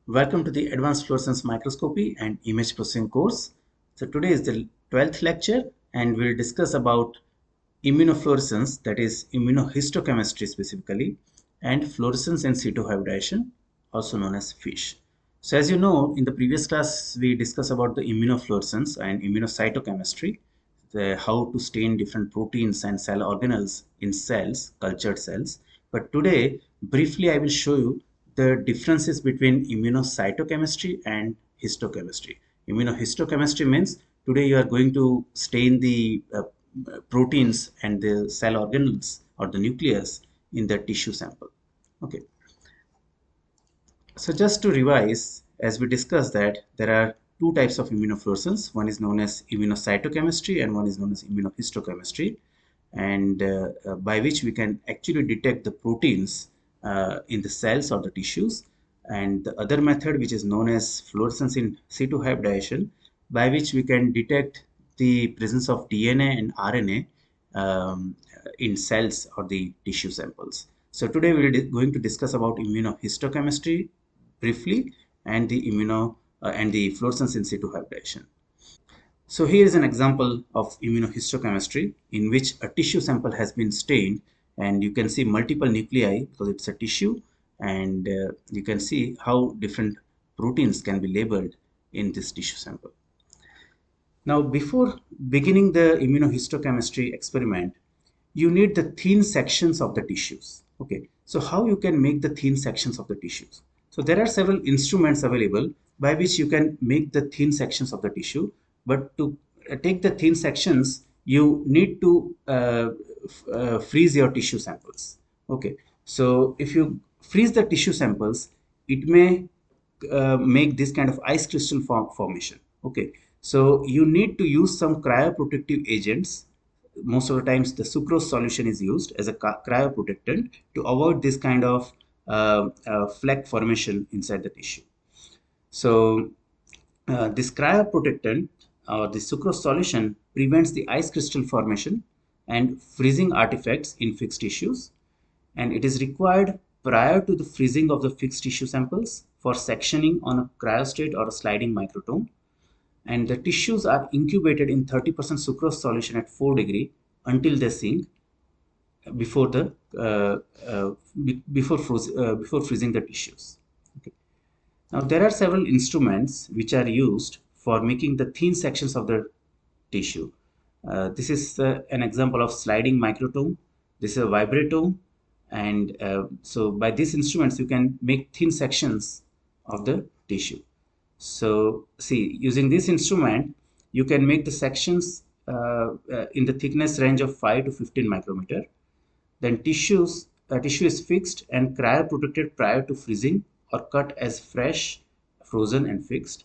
Welcome to the Advanced Fluorescence Microscopy and Image Processing course. So today is the 12th lecture and we'll discuss about immunofluorescence, that is immunohistochemistry specifically, and fluorescence in situ hybridization, also known as FISH. So as you know, in the previous class we discussed about the immunofluorescence and immunocytochemistry, how to stain different proteins and cell organelles in cells, cultured cells. But today, briefly, I will show you the differences between immunocytochemistry and histochemistry. Immunohistochemistry means today you are going to stain the proteins and the cell organelles or the nucleus in the tissue sample. Okay. So just to revise, as we discussed that there are two types of immunofluorescence. One is known as immunocytochemistry and one is known as immunohistochemistry, and by which we can actually detect the proteins in the cells or the tissues. And the other method, which is known as fluorescence in situ hybridization, by which we can detect the presence of DNA and RNA in cells or the tissue samples. So today we are going to discuss about immunohistochemistry briefly and the and the fluorescence in situ hybridization. So here is an example of immunohistochemistry in which a tissue sample has been stained, and you can see multiple nuclei because it's a tissue, and you can see how different proteins can be labeled in this tissue sample. Now, before beginning the immunohistochemistry experiment, you need the thin sections of the tissues. Okay, so how you can make the thin sections of the tissues? So there are several instruments available by which you can make the thin sections of the tissue. But to take the thin sections, you need to freeze your tissue samples. Okay, so if you freeze the tissue samples, it may make this kind of ice crystal formation. Okay, so you need to use some cryoprotective agents. Most of the times the sucrose solution is used as a cryoprotectant to avoid this kind of fleck formation inside the tissue. So this cryoprotectant or the sucrose solution prevents the ice crystal formation and freezing artifacts in fixed tissues, and it is required prior to the freezing of the fixed tissue samples for sectioning on a cryostat or a sliding microtome. And the tissues are incubated in 30% sucrose solution at 4 degree until they sink before the before freezing the tissues. Okay. Now there are several instruments which are used for making the thin sections of the tissue. This is an example of sliding microtome. This is a vibratome, and so by these instruments you can make thin sections of the tissue. So see, using this instrument you can make the sections in the thickness range of 5 to 15 micrometer. Then tissue is fixed and cryoprotected prior to freezing or cut as fresh, frozen and fixed,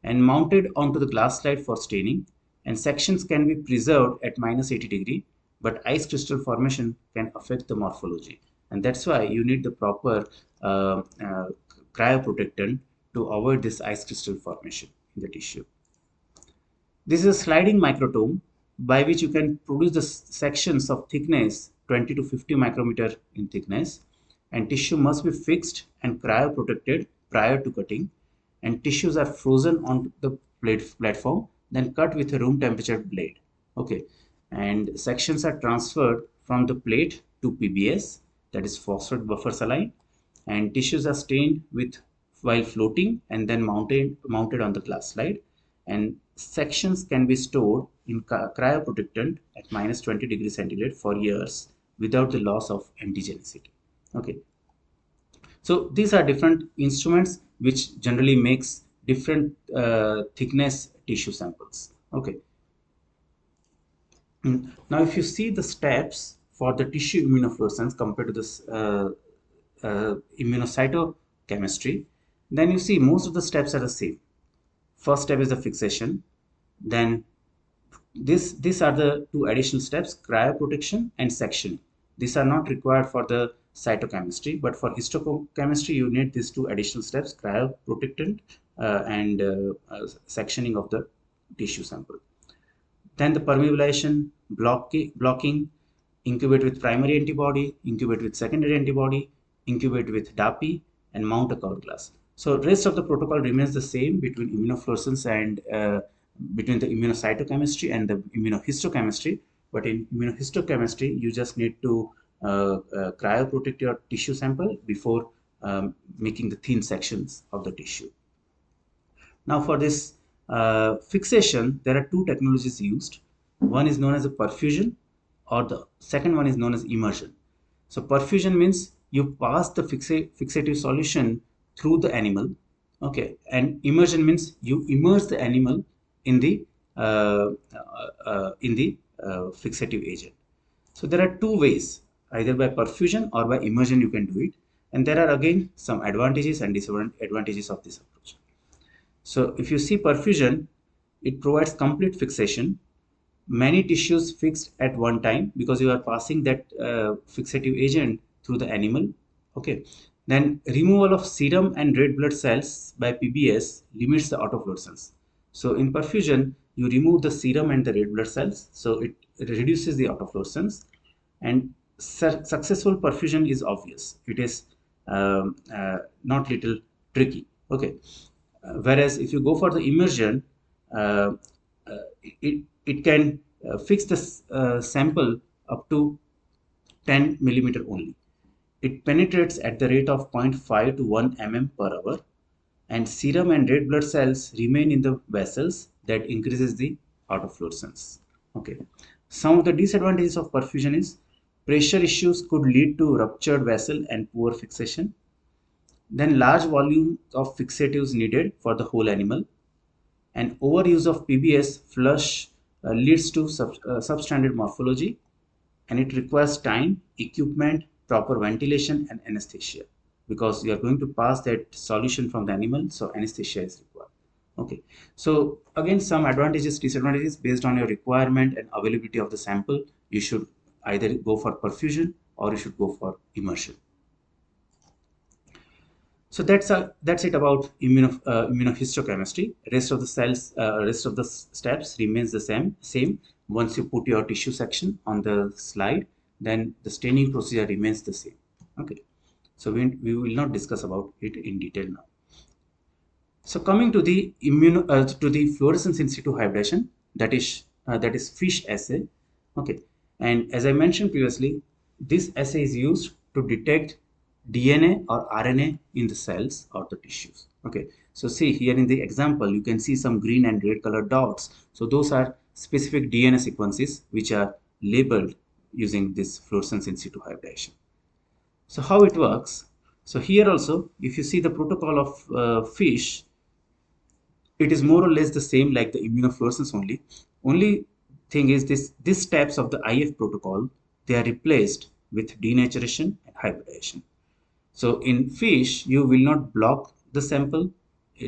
and mounted onto the glass slide for staining. And sections can be preserved at -80 degree, but ice crystal formation can affect the morphology. And that's why you need the proper cryoprotectant to avoid this ice crystal formation in the tissue. This is a sliding microtome by which you can produce the sections of thickness 20 to 50 micrometer in thickness, and tissue must be fixed and cryoprotected prior to cutting, and tissues are frozen on the platform, then cut with a room temperature blade. Okay, and sections are transferred from the plate to PBS, that is phosphate buffer saline, and tissues are stained with while floating and then mounted on the glass slide, and sections can be stored in cryoprotectant at -20 degrees centigrade for years without the loss of antigenicity. Okay, so these are different instruments which generally makes different thickness tissue samples. Okay. Now if you see the steps for the tissue immunofluorescence compared to this immunocytochemistry, then you see most of the steps are the same. First step is the fixation. Then these are the two additional steps: cryoprotection and sectioning. These are not required for the cytochemistry, but for histochemistry you need these two additional steps: cryoprotectant and sectioning of the tissue sample. Then the permeabilization, blocking, incubate with primary antibody, incubate with secondary antibody, incubate with DAPI, and mount a cover glass. So rest of the protocol remains the same between immunofluorescence and between the immunocytochemistry and the immunohistochemistry. But in immunohistochemistry, you just need to cryoprotect your tissue sample before making the thin sections of the tissue. Now for this fixation, there are two technologies used. One is known as a perfusion, or the second one is known as immersion. So perfusion means you pass the fixative solution through the animal, okay, and immersion means you immerse the animal in the fixative agent. So there are two ways, either by perfusion or by immersion you can do it, and there are again some advantages and disadvantages of this approach. So if you see perfusion, it provides complete fixation, many tissues fixed at one time because you are passing that fixative agent through the animal. Okay. Then removal of serum and red blood cells by PBS limits the autofluorescence. So in perfusion, you remove the serum and the red blood cells, so it reduces the autofluorescence. And successful perfusion is obvious. It is not little tricky. Okay. Whereas if you go for the immersion, uh, it can fix the sample up to 10 millimeter only. It penetrates at the rate of 0.5 to 1 mm per hour, and serum and red blood cells remain in the vessels that increases the autofluorescence. Okay. Some of the disadvantages of perfusion is pressure issues could lead to ruptured vessel and poor fixation. Then large volume of fixatives needed for the whole animal, and overuse of PBS flush leads to substandard morphology, and it requires time, equipment, proper ventilation, and anesthesia because you are going to pass that solution from the animal, so anesthesia is required. Okay, so again, some advantages, disadvantages based on your requirement and availability of the sample. You should either go for perfusion or you should go for immersion. So that's it about immunohistochemistry. Rest of the steps remains the same. Once you put your tissue section on the slide, then the staining procedure remains the same. Okay, so we will not discuss about it in detail now. So coming to the fluorescence in situ hybridization, that is FISH assay. Okay, and as I mentioned previously, this assay is used to detect DNA or RNA in the cells or the tissues. Okay, so see here in the example, you can see some green and red colored dots. So those are specific DNA sequences which are labeled using this fluorescence in situ hybridization. So how it works? So here also, if you see the protocol of FISH, it is more or less the same like the immunofluorescence only. Only thing is these steps of the IF protocol, they are replaced with denaturation and hybridization. So in FISH, you will not block the sample.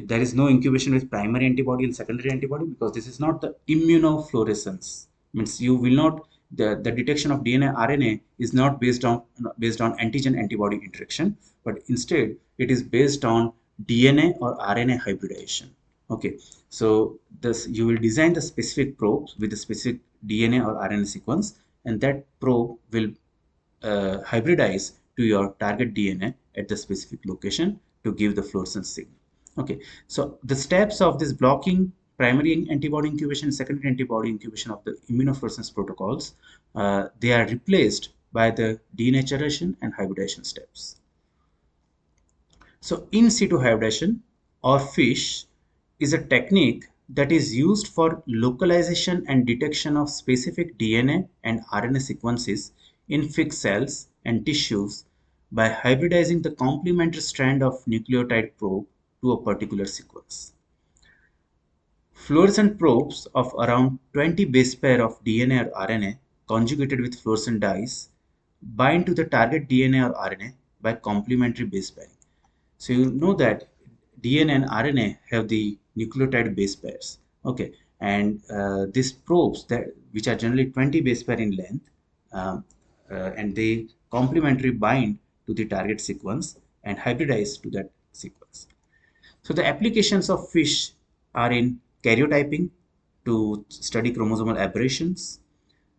There is no incubation with primary antibody and secondary antibody because this is not the immunofluorescence. Means you will not, the detection of DNA RNA is not based on antigen antibody interaction, but instead it is based on DNA or RNA hybridization. Okay, so this you will design the specific probes with the specific DNA or RNA sequence, and that probe will hybridize to your target DNA at the specific location to give the fluorescence signal. Okay, so the steps of this blocking primary antibody incubation, secondary antibody incubation of the immunofluorescence protocols, they are replaced by the denaturation and hybridization steps. So in situ hybridization or FISH is a technique that is used for localization and detection of specific DNA and RNA sequences in fixed cells and tissues by hybridizing the complementary strand of nucleotide probe to a particular sequence. Fluorescent probes of around 20 base pair of DNA or RNA conjugated with fluorescent dyes bind to the target DNA or RNA by complementary base pairing. So you know that DNA and RNA have the nucleotide base pairs. Okay, and these probes that which are generally 20 base pair in length, um, and they complementary bind to the target sequence and hybridize to that sequence. So the applications of FISH are in karyotyping to study chromosomal aberrations,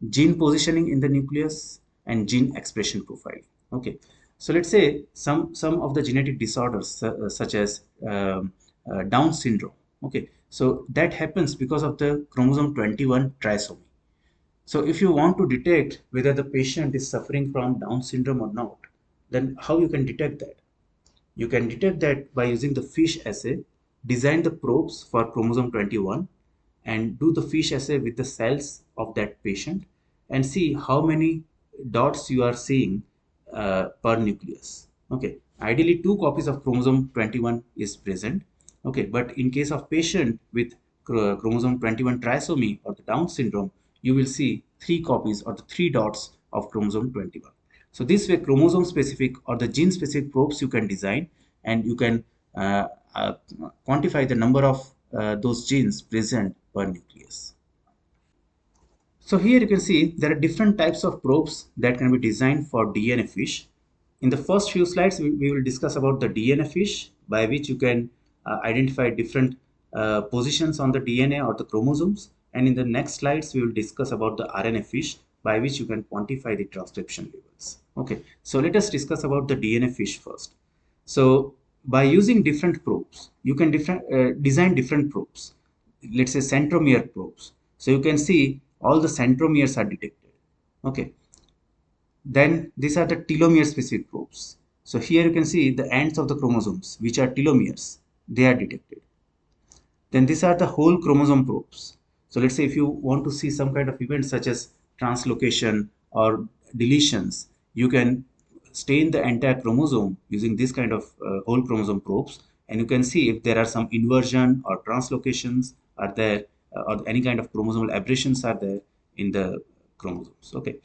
gene positioning in the nucleus, and gene expression profiling. Okay, So let's say some of the genetic disorders such as Down syndrome. Okay, so that happens because of the chromosome 21 trisomy. So if you want to detect whether the patient is suffering from Down syndrome or not, then how you can detect that? You can detect that by using the FISH assay, design the probes for chromosome 21 and do the FISH assay with the cells of that patient and see how many dots you are seeing per nucleus. Okay, ideally two copies of chromosome 21 is present. Okay, but in case of patient with chromosome 21 trisomy or the Down syndrome, you will see three copies or the three dots of chromosome 21. So this way chromosome specific or the gene specific probes you can design, and you can uh, uh, quantify the number of those genes present per nucleus. So here you can see there are different types of probes that can be designed for DNA fish. In the first few slides, we will discuss about the DNA fish, by which you can identify different positions on the DNA or the chromosomes. And in the next slides, we will discuss about the RNA fish, by which you can quantify the transcription levels. Okay, so let us discuss about the DNA fish first. So by using different probes, you can design different probes. Let's say centromere probes. So you can see all the centromeres are detected. Okay. Then these are the telomere specific probes. So here you can see the ends of the chromosomes, which are telomeres. They are detected. Then these are the whole chromosome probes. So let's say if you want to see some kind of event such as translocation or deletions, you can stain the entire chromosome using this kind of whole chromosome probes, and you can see if there are some inversion or translocations are there, or any kind of chromosomal aberrations are there in the chromosomes. Okay,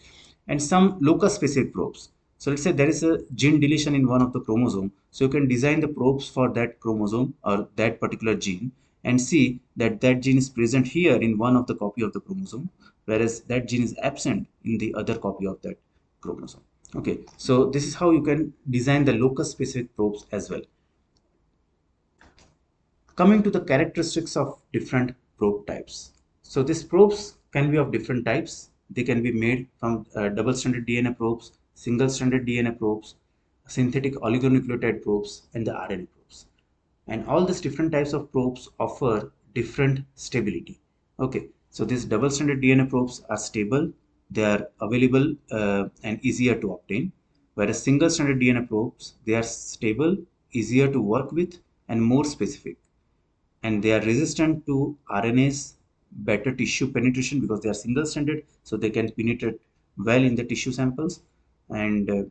and some locus specific probes. So let's say there is a gene deletion in one of the chromosome. So you can design the probes for that chromosome or that particular gene and see that that gene is present here in one of the copy of the chromosome, whereas that gene is absent in the other copy of that chromosome. Okay, so this is how you can design the locus specific probes as well. Coming to the characteristics of different probe types. So these probes can be of different types. They can be made from double-stranded DNA probes, single-stranded DNA probes, synthetic oligonucleotide probes, and the RNA probes. And all these different types of probes offer different stability. Okay, so these double-stranded DNA probes are stable, they are available and easier to obtain, whereas single-stranded DNA probes, they are stable, easier to work with, and more specific, and they are resistant to RNA's better tissue penetration because they are single stranded, so they can penetrate well in the tissue samples, and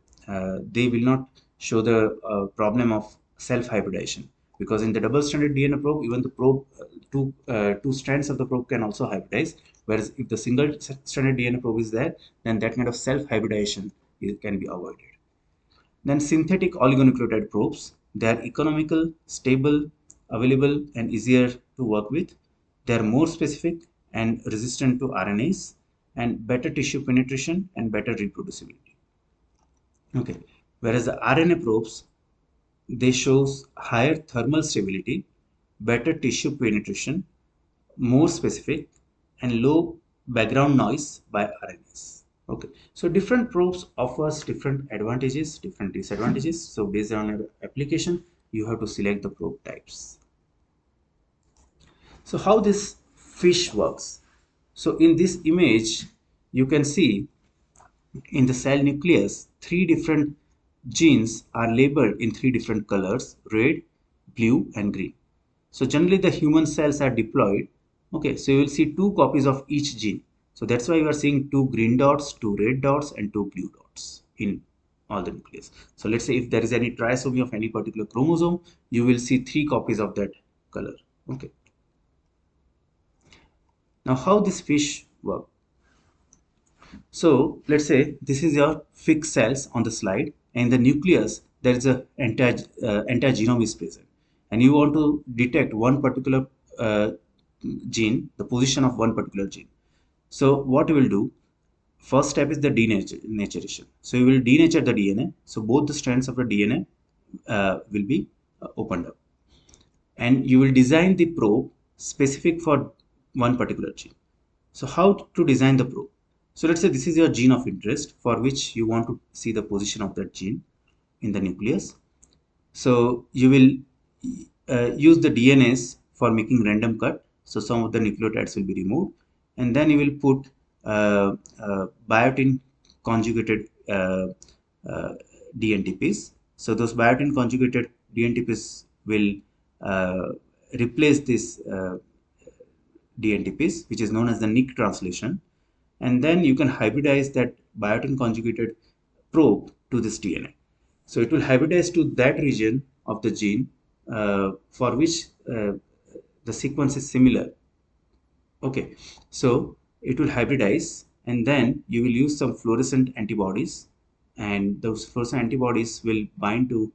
they will not show the problem of self hybridization, because in the double stranded DNA probe, even the probe two strands of the probe can also hybridize, whereas if the single stranded DNA probe is there, then that kind of self hybridization can be avoided. Then synthetic oligonucleotide probes, they are economical, stable, available, and easier to work with. They are more specific and resistant to RNAs, and better tissue penetration and better reproducibility. Okay, whereas the RNA probes, they shows higher thermal stability, better tissue penetration, more specific, and low background noise by RNAs. Okay, so different probes offers different advantages, different disadvantages. So based on your application, you have to select the probe types. So how this fish works? So in this image, you can see in the cell nucleus, three different genes are labeled in three different colors: red, blue, and green. So generally the human cells are diploid. Okay, so you will see two copies of each gene. So that's why you are seeing two green dots, two red dots, and two blue dots in all the nucleus. So let's say if there is any trisomy of any particular chromosome, you will see three copies of that color. Okay. Now how this fish work? So let's say this is your fixed cells on the slide, and in the nucleus there is a entire genome is present, and you want to detect one particular gene, the position of one particular gene. So what you will do? First step is the denaturation. So you will denature the DNA. So both the strands of the DNA will be opened up, and you will design the probe specific for one particular gene. So how to design the probe? So let's say this is your gene of interest for which you want to see the position of that gene. in the nucleus. So you will use the DNase for making random cut. So some of the nucleotides will be removed, and then you will put biotin conjugated DNTPs. So those biotin conjugated DNTPs will uh, replace this DNTPs, which is known as the Nick translation, and then you can hybridize that biotin conjugated probe to this DNA. So it will hybridize to that region of the gene for which the sequence is similar. Okay, so it will hybridize, and then you will use some fluorescent antibodies, and those fluorescent antibodies will bind to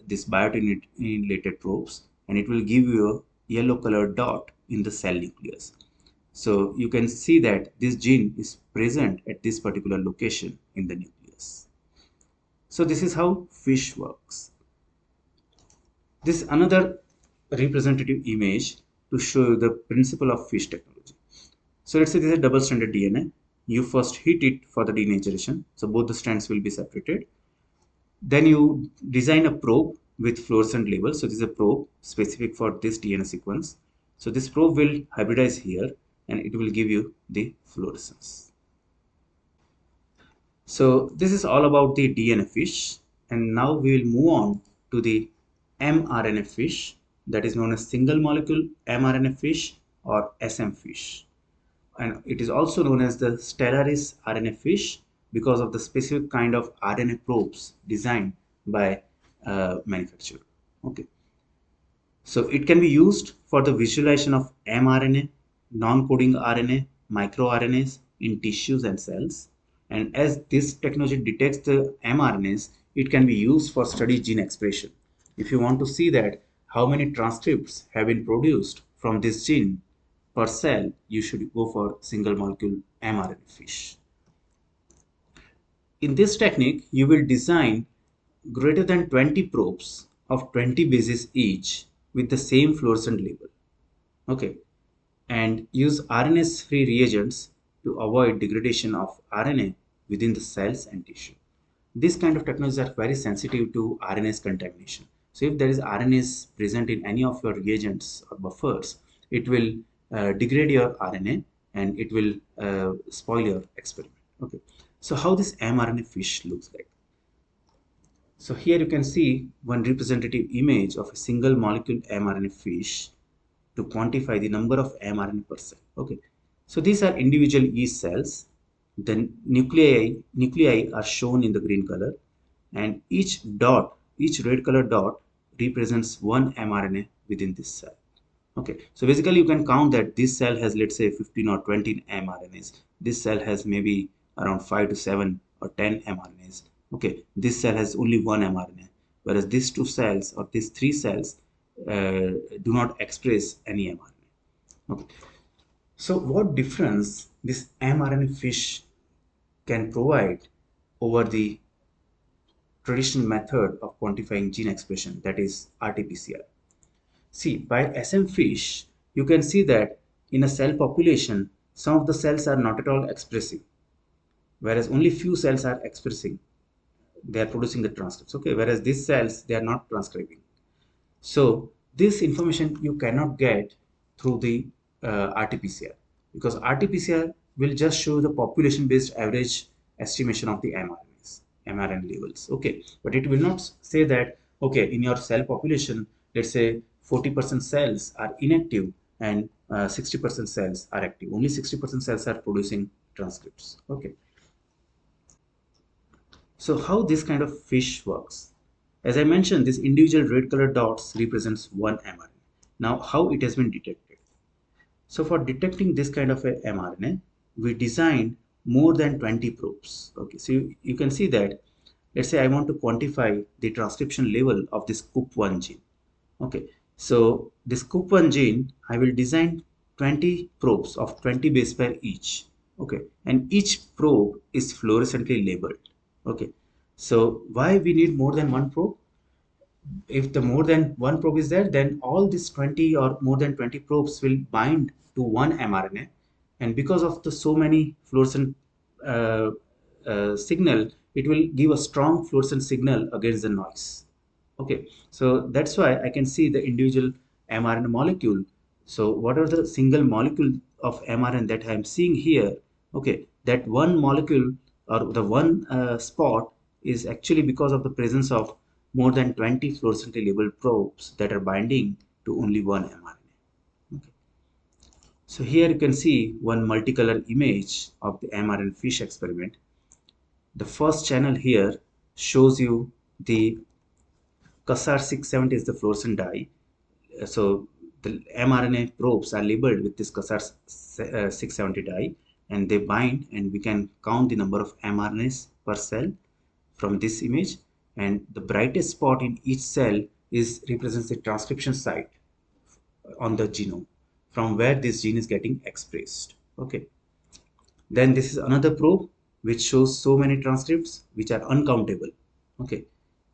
this biotin-related probes, and it will give you a yellow colored dot in the cell nucleus. So you can see that this gene is present at this particular location in the nucleus. So this is how FISH works. This is another representative image to show you the principle of FISH technology. So let's say this is a double-stranded DNA. You first heat it for the denaturation. So both the strands will be separated. Then you design a probe with fluorescent label. So this is a probe specific for this DNA sequence. So this probe will hybridize here, and it will give you the fluorescence. So this is all about the DNA fish, and now we will move on to the mRNA fish, that is known as single molecule mRNA fish or SM fish. And it is also known as the Stellaris RNA fish because of the specific kind of RNA probes designed by manufacturer. Okay. So it can be used for the visualization of mRNA, non-coding RNA, microRNAs in tissues and cells. And as this technology detects the mRNAs, it can be used for study gene expression. If you want to see that how many transcripts have been produced from this gene per cell, you should go for single molecule mRNA fish. In this technique, you will design greater than 20 probes of 20 bases each with the same fluorescent label. Okay, and use RNase-free reagents to avoid degradation of RNA within the cells and tissue. This kind of technologies are very sensitive to RNase contamination. So if there is RNase present in any of your reagents or buffers, it will degrade your RNA and it will spoil your experiment. Okay, so how this mRNA fish looks like. So here you can see one representative image of a single molecule mRNA fish to quantify the number of mRNA per cell. Okay, so these are individual yeast cells. The nuclei are shown in the green color, and each dot, each red color dot represents one mRNA within this cell. Okay, so basically you can count that this cell has, let's say, 15 or 20 mRNAs. This cell has maybe around 5 to 7 or 10 mRNAs. Okay, this cell has only one mRNA, whereas these two cells or these three cells do not express any mRNA. Okay, so what difference this mRNA fish can provide over the traditional method of quantifying gene expression, that is RT-PCR? See, by SM fish, you can see that in a cell population, some of the cells are not at all expressing, whereas only few cells are expressing. They are producing the transcripts. Okay, whereas these cells, they are not transcribing. So this information you cannot get through the RT-PCR, because RT-PCR will just show the population-based average estimation of the mRNA levels. Okay, but it will not say that, okay, in your cell population, let's say 40% cells are inactive and 60% cells are active. Only 60% cells are producing transcripts. Okay. So how this kind of fish works? As I mentioned, this individual red colored dots represents one mRNA. Now, how it has been detected? So for detecting this kind of a mRNA, we designed more than 20 probes. Okay, so you can see that, let's say I want to quantify the transcription level of this COOP1 gene. Okay, so this COOP1 gene, I will design 20 probes of 20 base pair each. Okay, and each probe is fluorescently labeled. Okay, so why we need more than one probe? If the more than one probe is there, then all these 20 or more than 20 probes will bind to one mRNA, and because of the so many fluorescent signal, it will give a strong fluorescent signal against the noise. Okay, so that's why I can see the individual mRNA molecule. So what are the single molecule of mRNA that I am seeing here? Okay, that one molecule or the one spot is actually because of the presence of more than 20 fluorescently labeled probes that are binding to only one mRNA. Okay. So here you can see one multicolor image of the mRNA fish experiment. The first channel here shows you the CUSAR 670 is the fluorescent dye. So the mRNA probes are labeled with this CUSAR 670 dye, and they bind, and we can count the number of mRNAs per cell from this image. And the brightest spot in each cell is represents the transcription site on the genome from where this gene is getting expressed. Okay. Then this is another probe which shows so many transcripts which are uncountable. Okay.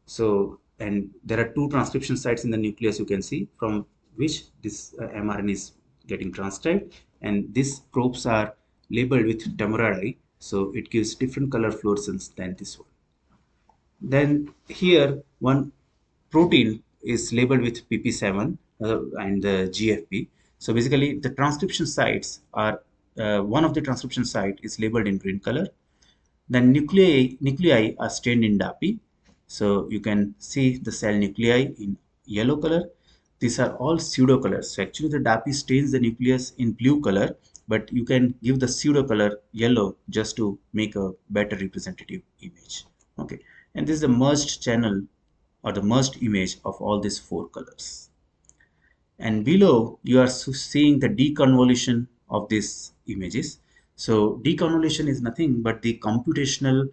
So, and there are two transcription sites in the nucleus you can see from which this mRNA is getting transcribed, and these probes are labeled with temerity, so it gives different color fluorescence than this one. Then here one protein is labeled with PP7 and the GFP. So basically the transcription sites are one of the transcription site is labeled in green color. The nuclei are stained in DAPI. So you can see the cell nuclei in yellow color. These are all pseudo colors. So actually the DAPI stains the nucleus in blue color, but you can give the pseudo color yellow just to make a better representative image. Okay. And this is the merged channel or the merged image of all these four colors. And below you are seeing the deconvolution of these images. So deconvolution is nothing but the computational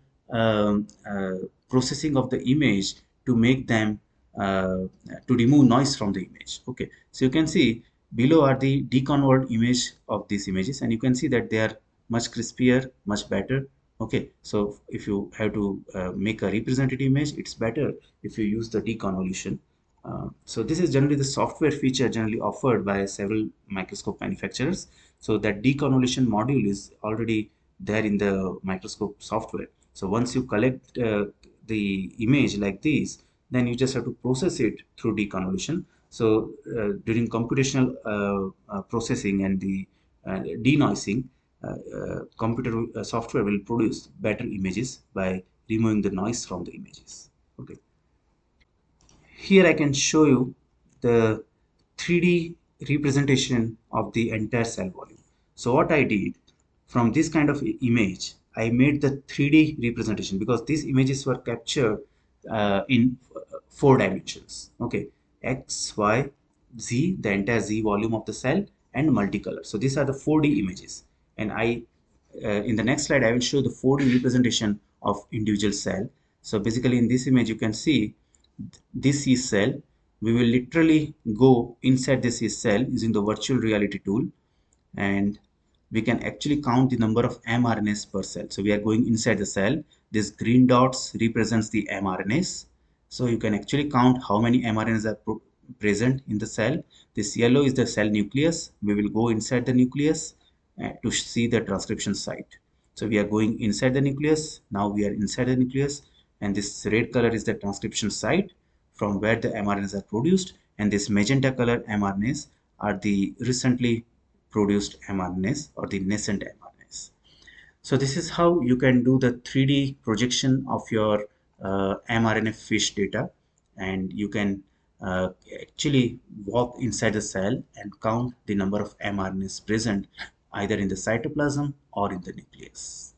processing of the image to make them to remove noise from the image. Okay, so you can see below are the deconvolved image of these images, and you can see that they are much crispier, much better. Okay, so if you have to make a representative image, it's better if you use the deconvolution. So this is generally the software feature generally offered by several microscope manufacturers. So that deconvolution module is already there in the microscope software. So once you collect the image like this, then you just have to process it through deconvolution. So during computational processing and the denoising, computer software will produce better images by removing the noise from the images. Okay. Here I can show you the 3D representation of the entire cell volume. So what I did from this kind of image, I made the 3D representation because these images were captured in four dimensions. Okay, X, Y, Z, the entire Z volume of the cell, and multicolor. So these are the 4D images, and in the next slide I will show the 4D representation of individual cell. So basically in this image you can see this is cell. We will literally go inside this is cell using the virtual reality tool, and we can actually count the number of mRNAs per cell. So we are going inside the cell. This green dots represents the mRNAs. So you can actually count how many mRNAs are present in the cell. This yellow is the cell nucleus. We will go inside the nucleus to see the transcription site. So we are going inside the nucleus. Now we are inside the nucleus, and this red color is the transcription site from where the mRNAs are produced, and this magenta color mRNAs are the recently produced mRNAs or the nascent mRNAs. So this is how you can do the 3D projection of your mRNA fish data, and you can actually walk inside the cell and count the number of mRNAs present either in the cytoplasm or in the nucleus.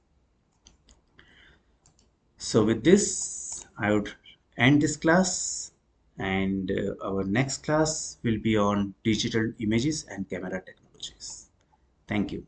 So with this, I would end this class, and our next class will be on digital images and camera technologies. Thank you.